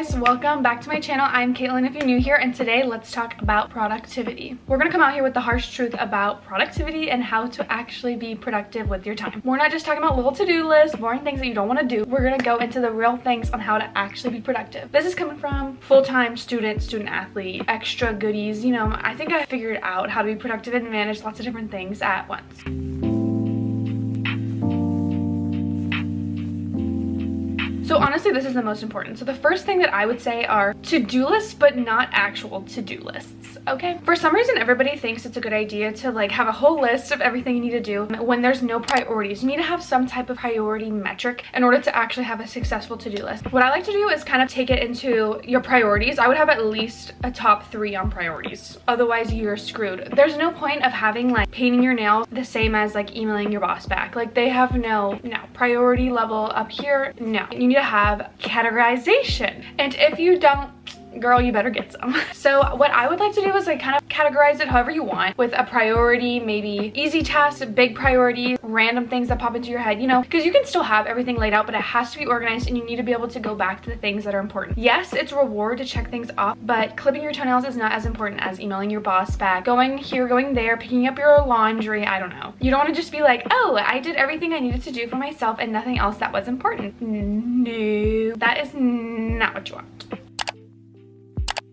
guys, welcome back to my channel. I'm Caitlin if you're new here, and today let's talk about productivity. We're gonna come out here with the harsh truth about productivity and how to actually be productive with your time. We're not just talking about little to-do lists, boring things that you don't want to do. We're gonna go into the real things on how to actually be productive. This is coming from full-time student athlete, extra goodies. You know, I think I figured out how to be productive and manage lots of different things at once. So honestly, this is the most important. So the first thing that I would say are to-do lists, but not actual to-do lists, okay? For some reason, everybody thinks it's a good idea to like have a whole list of everything you need to do when there's no priorities. You need to have some type of priority metric in order to actually have a successful to-do list. What I like to do is kind of take it into your priorities. I would have at least a top 3 on priorities. Otherwise, you're screwed. There's no point of having like painting your nails the same as like emailing your boss back. Like they have no priority level up here. No, you need to have categorization, and if you don't, girl, you better get some. So what I would like to do is like kind of categorize it however you want, with a priority, maybe easy tasks, big priorities, random things that pop into your head, you know, because you can still have everything laid out, but it has to be organized and you need to be able to go back to the things that are important. Yes, it's a reward to check things off, but clipping your toenails is not as important as emailing your boss back, going here, going there, picking up your laundry. I don't know. You don't want to just be like, oh, I did everything I needed to do for myself and nothing else that was important. No, that is not what you want.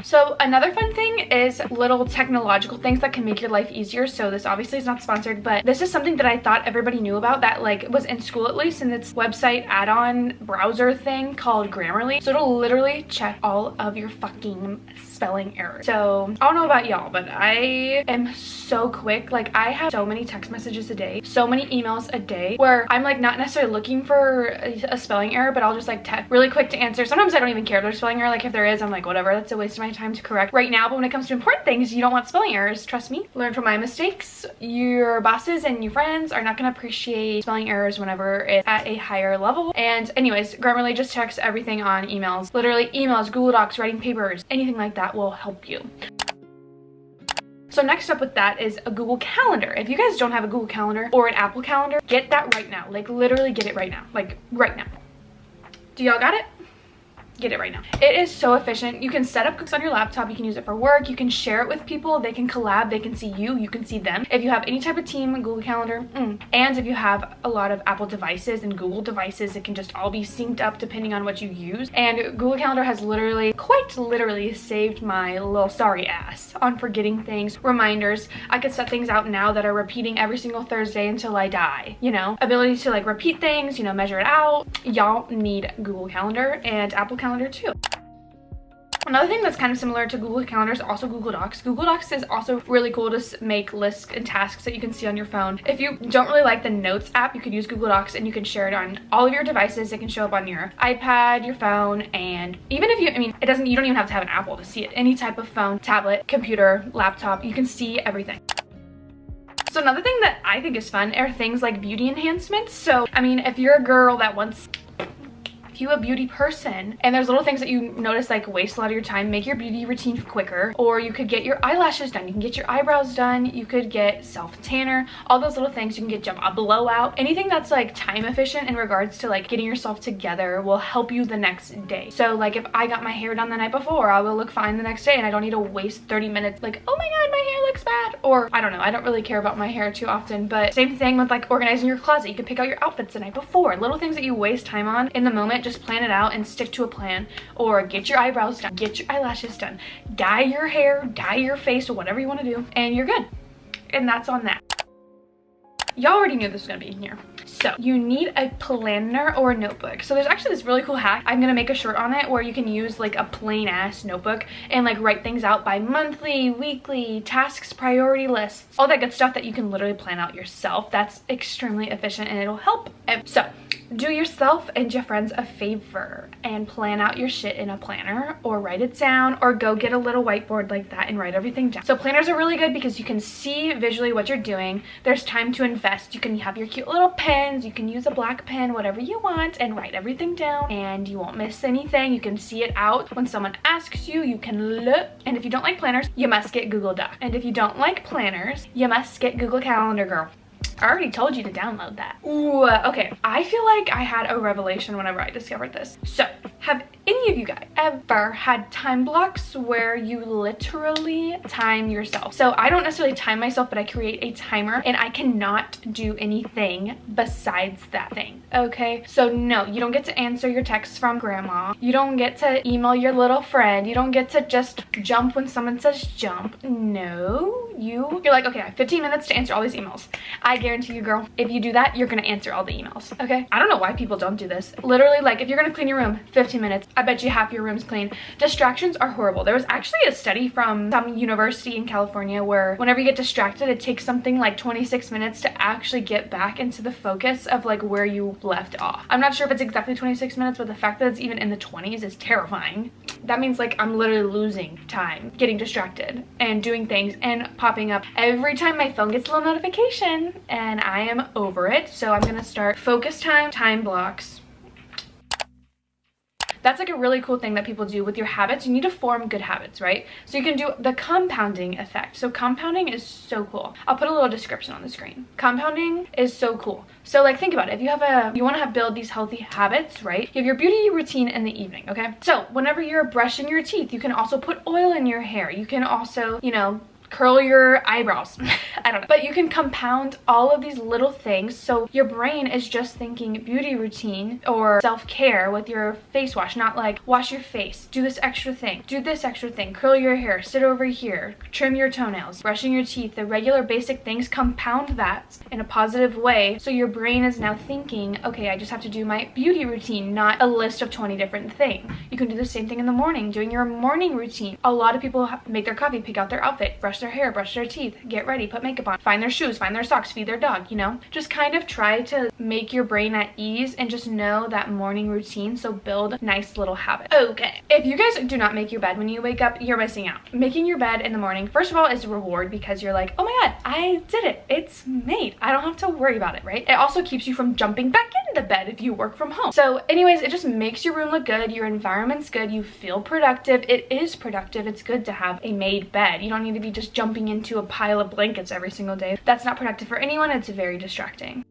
So another fun thing is little technological things that can make your life easier. So this obviously is not sponsored, but this is something that I thought everybody knew about, that like was in school at least, and it's website add-on browser thing called Grammarly. So it'll literally check all of your fucking spelling errors. So I don't know about y'all, but I am so quick. Like I have so many text messages a day, so many emails a day, where I'm like not necessarily looking for a spelling error, but I'll just like text really quick to answer. Sometimes I don't even care if there's spelling error. Like if there is, I'm like, whatever, that's a waste of my time to correct right now. But when it comes to important things, you don't want spelling errors. Trust me, learn from my mistakes. Your bosses and your friends are not going to appreciate spelling errors whenever it's at a higher level. And anyways, Grammarly just checks everything on emails. Literally emails, Google Docs, writing papers, anything like that will help you. So next up with that is a Google Calendar. If you guys don't have a Google Calendar or an Apple Calendar, get that right now. Like literally get it right now. Like right now. Do y'all got it? Get it right now. It is so efficient. You can set up Cooks on your laptop. You can use it for work. You can share it with people. They can collab. They can see you. You can see them. If you have any type of team, Google Calendar. And if you have a lot of Apple devices and Google devices, it can just all be synced up depending on what you use. And Google Calendar has literally, quite literally, saved my little sorry ass on forgetting things, reminders. I could set things out now that are repeating every single Thursday until I die. You know, ability to like repeat things, you know, measure it out. Y'all need Google Calendar and Apple Calendar too. Another thing that's kind of similar to Google Calendar is also Google Docs. Google Docs is also really cool to make lists and tasks that you can see on your phone. If you don't really like the Notes app, you could use Google Docs and you can share it on all of your devices. It can show up on your iPad, your phone, and even if you, you don't even have to have an Apple to see it. Any type of phone, tablet, computer, laptop, you can see everything. So another thing that I think is fun are things like beauty enhancements. So, I mean, if you're a girl that wants you a beauty person and there's little things that you notice like waste a lot of your time, make your beauty routine quicker. Or you could get your eyelashes done, you can get your eyebrows done, you could get self-tanner, all those little things. You can get a blowout. Anything that's like time efficient in regards to like getting yourself together will help you the next day. So like if I got my hair done the night before, I will look fine the next day and I don't need to waste 30 minutes like, oh my god, my hair looks bad. Or I don't know, I don't really care about my hair too often. But same thing with like organizing your closet. You can pick out your outfits the night before. Little things that you waste time on in the moment, just plan it out and stick to a plan. Or get your eyebrows done, get your eyelashes done, dye your hair, dye your face, or whatever you want to do, and you're good. And that's on that. Y'all already knew this was gonna be in here. So you need a planner or a notebook. So there's actually this really cool hack. I'm gonna make a shirt on it where you can use like a plain ass notebook and like write things out by monthly, weekly, tasks, priority lists, all that good stuff that you can literally plan out yourself. That's extremely efficient and it'll help. So do yourself and your friends a favor and plan out your shit in a planner, or write it down, or go get a little whiteboard like that and write everything down. So planners are really good because you can see visually what you're doing. There's time to invest. You can have your cute little pens. You can use a black pen, whatever you want, and write everything down, and you won't miss anything. You can see it out when someone asks you. You can look. And if you don't like planners, you must get Google Docs. And if you don't like planners, you must get Google Calendar, girl. I already told you to download that. Ooh, okay. I feel like I had a revelation whenever I discovered this. So Have any of you guys ever had time blocks where you literally time yourself? So I don't necessarily time myself, but I create a timer and I cannot do anything besides that thing, okay? So no, you don't get to answer your texts from grandma. You don't get to email your little friend. You don't get to just jump when someone says jump. No, you're like, okay, I have 15 minutes to answer all these emails. I guarantee you, girl, if you do that, you're gonna answer all the emails, okay? I don't know why people don't do this. Literally, like, if you're gonna clean your room, 15 minutes, I bet you half your room's clean. Distractions are horrible. There was actually a study from some university in California where whenever you get distracted, it takes something like 26 minutes to actually get back into the focus of like where you left off. I'm not sure if it's exactly 26 minutes, but the fact that it's even in the 20s is terrifying. That means like I'm literally losing time getting distracted and doing things and popping up every time my phone gets a little notification, and I am over it. So I'm gonna start focus time blocks. That's like a really cool thing that people do with your habits. You need to form good habits, right? So you can do the compounding effect. So compounding is so cool. I'll put a little description on the screen. Compounding is so cool. So like think about it. If you want to build these healthy habits, right? You have your beauty routine in the evening, okay? So whenever you're brushing your teeth, you can also put oil in your hair. You can also, you know, curl your eyebrows. I don't know. But you can compound all of these little things so your brain is just thinking beauty routine or self-care with your face wash, not like wash your face, do this extra thing, curl your hair, sit over here, trim your toenails, brushing your teeth. The regular basic things, compound that in a positive way so your brain is now thinking, okay, I just have to do my beauty routine, not a list of 20 different things. You can do the same thing in the morning, doing your morning routine. A lot of people make their coffee, pick out their outfit, brush their hair, brush their teeth, get ready, put makeup on, find their shoes, find their socks, feed their dog, you know? Just kind of try to make your brain at ease and just know that morning routine, so build nice little habits. Okay, if you guys do not make your bed when you wake up, you're missing out. Making your bed in the morning, first of all, is a reward because you're like, oh my god, I did it. It's made. I don't have to worry about it, right? It also keeps you from jumping back into bed if you work from home. So anyways, it just makes your room look good, your environment's good, you feel productive. It is productive. It's good to have a made bed. You don't need to be just jumping into a pile of blankets every single day. That's not productive for anyone. It's very distracting.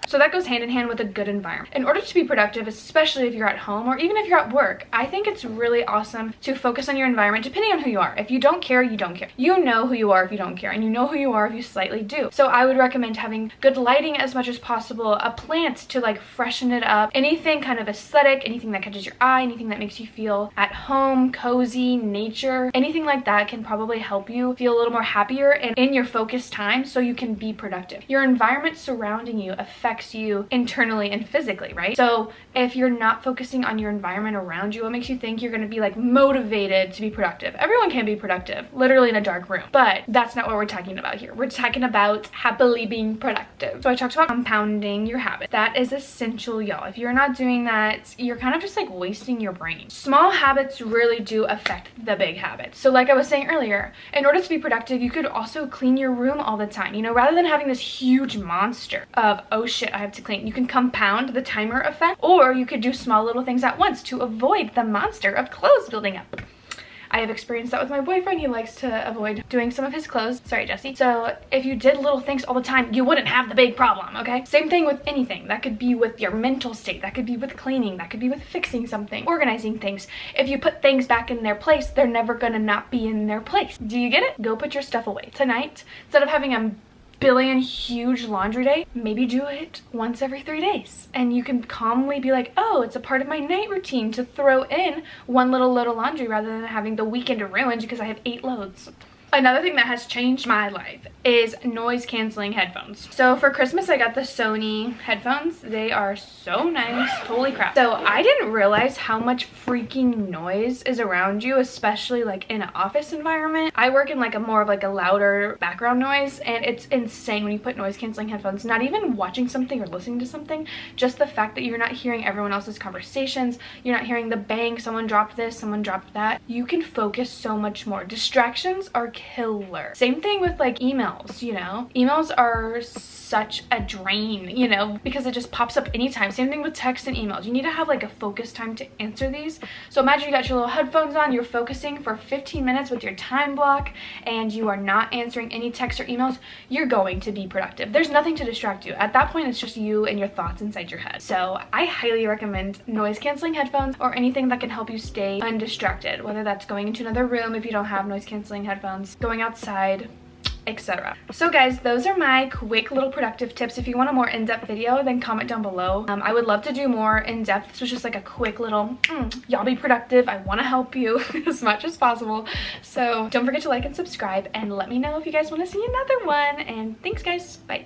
So that goes hand in hand with a good environment. In order to be productive, especially if you're at home or even if you're at work, I think it's really awesome to focus on your environment depending on who you are. If you don't care, you don't care. You know who you are if you don't care, and you know who you are if you slightly do. So I would recommend having good lighting as much as possible, a plant to like freshen it up, anything kind of aesthetic, anything that catches your eye, anything that makes you feel at home, cozy, nature, anything like that can probably help you feel a little more happier and in your focused time so you can be productive. Your environment surrounding you affects you internally and physically, right? So if you're not focusing on your environment around you, what makes you think you're going to be like motivated to be productive? Everyone can be productive, literally in a dark room, but that's not what we're talking about here. We're talking about happily being productive. So I talked about compounding your habit. That is essential, y'all. If you're not doing that, you're kind of just like wasting your brain. Small habits really do affect the big habits. So like I was saying earlier, in order to be productive, you could also clean your room all the time. You know, rather than having this huge monster of, oh shit, I have to clean, you can compound the timer effect, or you could do small little things at once to avoid the monster of clothes building up. I have experienced that with my boyfriend. He likes to avoid doing some of his clothes. Sorry, Jesse. So if you did little things all the time, you wouldn't have the big problem, okay? Same thing with anything. That could be with your mental state. That could be with cleaning. That could be with fixing something, organizing things. If you put things back in their place, they're never gonna not be in their place. Do you get it? Go put your stuff away. Tonight, instead of having a billion huge laundry day, maybe do it once every 3 days, and you can calmly be like, oh, it's a part of my night routine to throw in one little load of laundry rather than having the weekend ruined because I have 8 loads. Another thing that has changed my life is noise canceling headphones. So for Christmas, I got the Sony headphones. They are so nice. Holy crap. So I didn't realize how much freaking noise is around you, especially like in an office environment. I work in like a more of like a louder background noise, and it's insane when you put noise canceling headphones, not even watching something or listening to something, just the fact that you're not hearing everyone else's conversations, you're not hearing the bang, someone dropped this, someone dropped that. You can focus so much more. Distractions are killer. Same thing with like emails, you know? Emails are such a drain, you know, because it just pops up anytime. Same thing with text and emails. You need to have like a focus time to answer these. So imagine you got your little headphones on, you're focusing for 15 minutes with your time block, and you are not answering any texts or emails. You're going to be productive. There's nothing to distract you. At that point, it's just you and your thoughts inside your head. So I highly recommend noise canceling headphones or anything that can help you stay undistracted, whether that's going into another room if you don't have noise canceling headphones, going outside, etc. So guys, those are my quick little productive tips. If you want a more in-depth video, then comment down below. I would love to do more in-depth. This was just like a quick little y'all be productive, I want to help you as much as possible. So don't forget to like and subscribe, and let me know if you guys want to see another one. And thanks guys, bye.